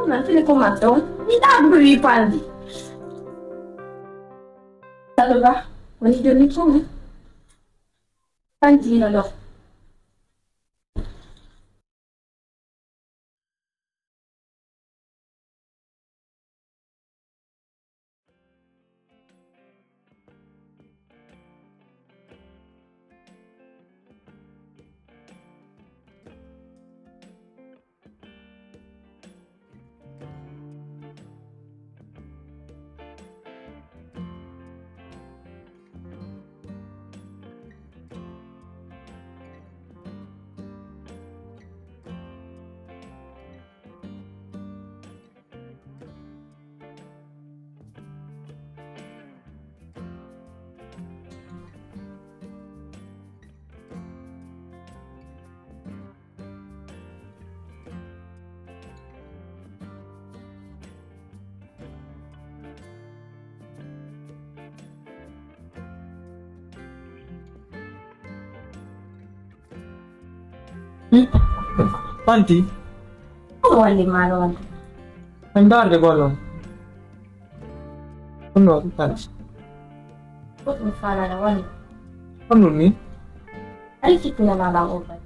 nanti le comando. Mi dà lui pandi. Allora, ogni giorno come? Tantino lo. Quanti? Wali malon. Andar de bolon. Uno, tanti. Kung fala na wali. Ano ni? Ay, kita na lang ba?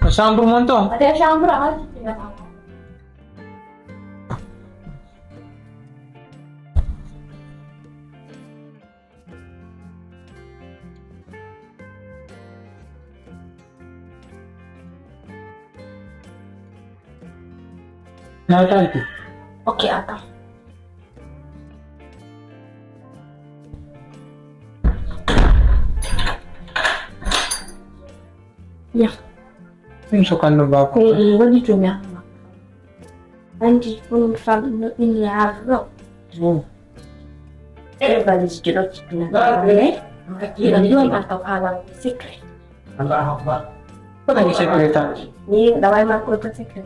Sambro mo to. Ada siyang bra, kita na lang. Tanti. Okay, ata. Ya. Penso quando va. Kung wali cuma. Anti kung fal ini harus. Balik sedikit kita boleh. Kita juga atau hal secret. Anda apa? Apa yang secret? Ni dawai makul secret.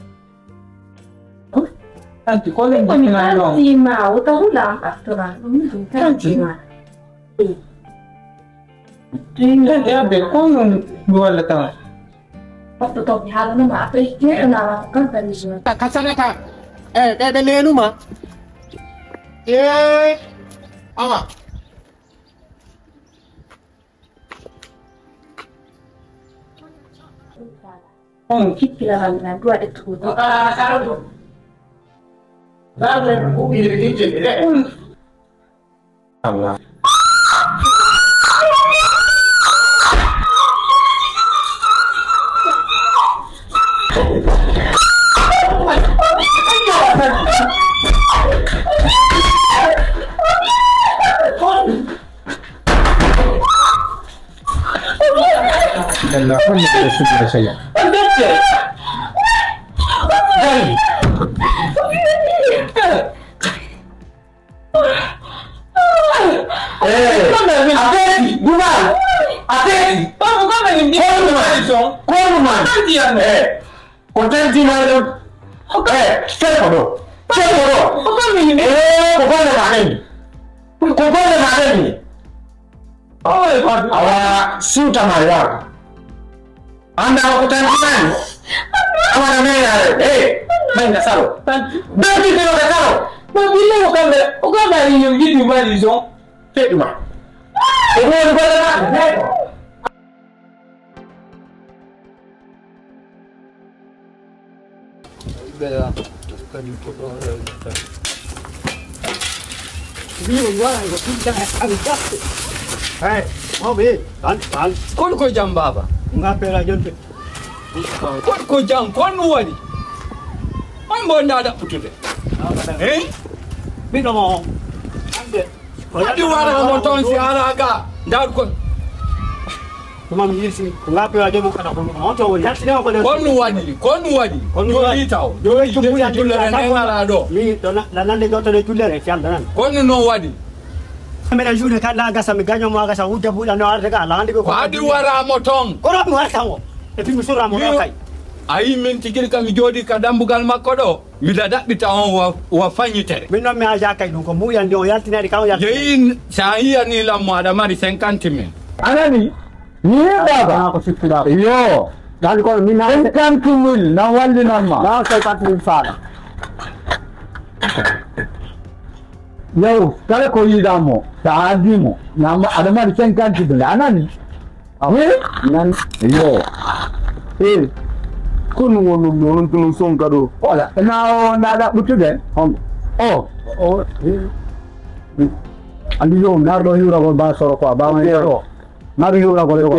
Tanti, qual è il nome? Sì, ma ho dato la fattura. Non mi tanti ma. Tanti, vabbè, come vuole ta? Fatto topi hal na perché na kan permission. Kasana ka. Da lenu ma. Ama. Oh, kipila na dua de tu. Karo. Dale, ubi de kitchen. Allah. Allah, kan sudah sudah saya. Anda aku tangan. Apa namanya? Main dasar. Berarti kalau dasar. Mabila ko kama yung gidi mali so. Tema. Ini berapa? Bela. Kali foto. Ini bukan aku tidak ada. Hey, mau be, tan. Kon ko jam baba. Ngapela jonte. Kon ko jam kon wadi. Ay mo nada putude. Bino mo. Ande. Adi wara mo ton si araga. Ndar ko. Tuma mjisi. Ngapela jonte kana ko. Moto wali. Yati na ko. Kon wadi. Yo litaw. Yo chubu ya tulle ngala do. Mi to na nande goto de tulle re fiam danan. Kon no wadi. Kamera june kan la gasa mi ganyo mo gasa huja bula no arde ka la andi ko. Adi wara mo ton. Ko ro mi wara tawo. E fi musura mo kai. Ayi min tigir kam jodi ka dambugal makko do mi dada bita on wa fanyitere min no mi aja kay dum ko mu yandi o yaltina di kaw yaltina yeyin sahiya ni la mo ada mari 50 min Anani? Ni baba. ko sikku da Yo. Dal ko min na 50,000 na walli normal. na 50,000 fala. Yow kala ko yidamo ta adimo na adama 50,000 anani. Nan Yo. kunu wonu non tunu son kado. Ola na da butude. Oh. Andi yo nardo hiura ko ba soro ko ba ma yo. Naru hiura ko ko.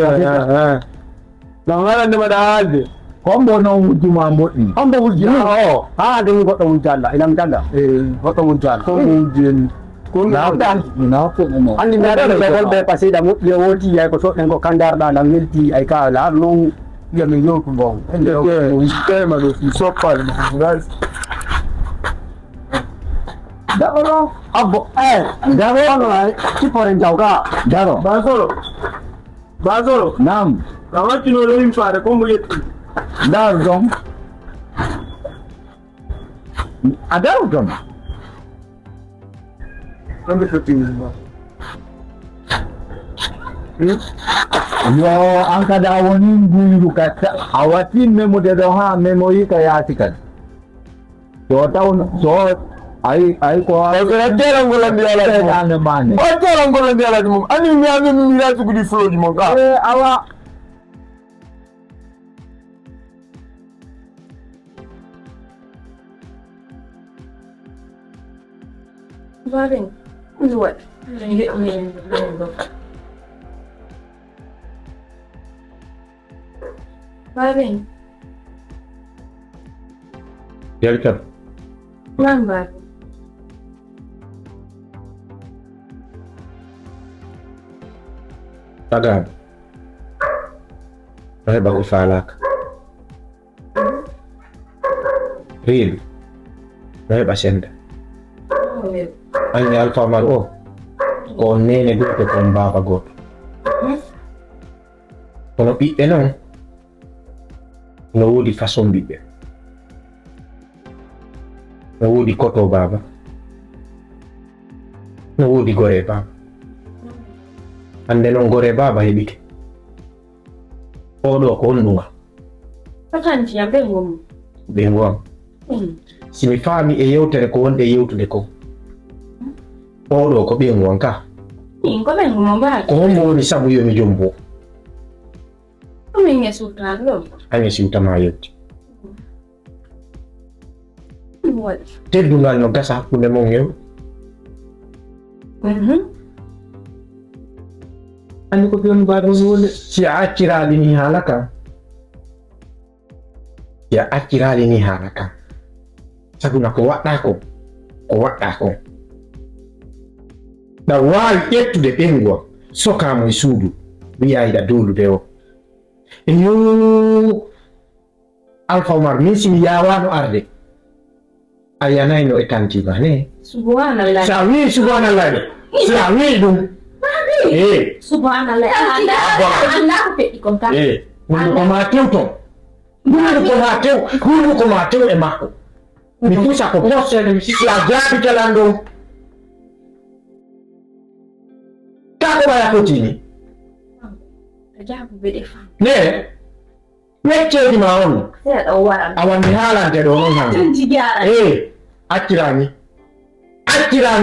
Na ngala ndema da halde. Kombo no wujuma mbodi. Ambo wujja. Ha de ko to wujjalla ina mtanda. Ko to wujjalla. Ko wujjen. Kun Na ko mo. andi nare be gol be passé da mo le woti ay ko so en ko kandar da na ngelti ay ka la no ya mi yo ko bon. Ke ma do so pal guys. Daro abo daro no ti por en jauga daro bazoro Nam. kawa kino le im fare ko mo yetti Dar dom. Adar dom. ambe shopping ba Yo angka dawoni guru kata awatin memo de doha memo yi kaya tikan. So tahun so ai ko tera ngola mi ala ane mane. tera ngola mi ala mum ani mi ame mi la su di flow di mo ka Awa Varen, what? Varen, Jelkat. Varen. Tagad. Saya baru falak. Real. Saya pasenda. Ani alfa mago. Ko nene dutto con baba go. Kono ɓiɓɓe non no woodi façon ɓiɓɓe, no woodi koto baba, no woodi gore baba. Hande non gore baba heɓite oɗo ko honɗuma Patanti abe ngom. ɓe ngom simi faami e yewtere ko wonde yewtude ko oɗo ko ɓe ngon ka Ingo be ngom ba. ko hombo woni sabu yomi jombo Minge sultan lo. aña siwtama yetti What? teddungal no gasa hakkunde mon yew andi ko ɓiyonu baɗo wole si a accirali ni haala kam si a accirali ni haala kam saguna ko waɗɗa ko ɗa wawi ƴettude ɓengo sokamo e suudu wiya yiɗa dolude o yo Alpha Omar min simi yawano arde a yanayno e tantima ne Subhanallah. sa wi subhanallah sa wi ɗum Subhanallah. Allah ko pe konta. hunduko ma tewton hunduko ma tew e makko mi tusa ko postede mi sikki a jaabitalan ɗon ta ko waya fotini Jabu be defa. ne wecceji ma on Sai da wara. a wandi haalante ɗo noon hande Jigara. accirani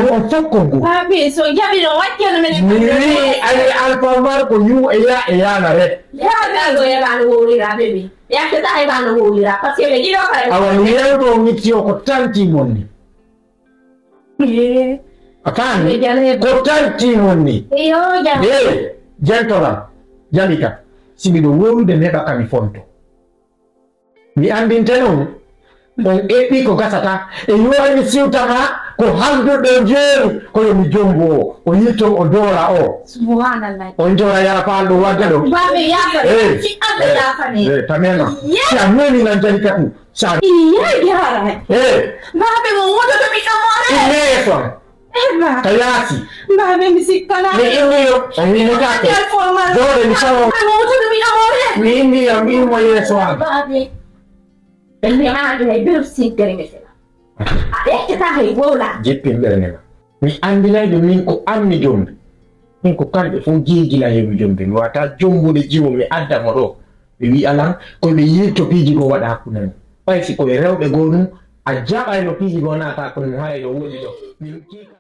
on fof konko Babe so jabi no wakkere men. mi wi ari Alpha Omar ko yu e yana ret Ya ga go ya ba no wurira bebe. Ya ke ta ba no wurira parce que le gido kare. awan yewɗo mittio ko tantimon ni a faami ko tantimon ni Yo ja. jentoram jamika simiɗo wolude neɗa kami fonto mi andinte noon on eɓɓi ko gasata e yomi siwtama ko halduɗo jeeri koyo mi jombo o yitto o doora o Subhanallah. on jora yara paal ɗo wadde ɗo Babe ya fa. Ci abe ya fa ne. tamena si a noni nan jalika ɗum sa Iya ya. Babe mo wodo be kamore. neeson Eba. ka yaasi Babe mi sikkana. mi inniyo o winotake dole mi sawo Mo wodo be kamore. mi inniyo mi inmo yeeso am Babe. Ele ma de bir sikkere mesela. Ade ta hay wola. jippin ɓernema mi andinayɓe min ko anmi jombi min ko kamɓe fof jiigila heɓi jombi mi wata jombude jiwo mi addamo ɗo ɓe wi'alan koɓe yi to piiji go waɗa hakkunde ɓay si koɓe rewɓe goo ɗum a jaɓay no piiji go nata hakkunde ha e ɗo woɗi ɗo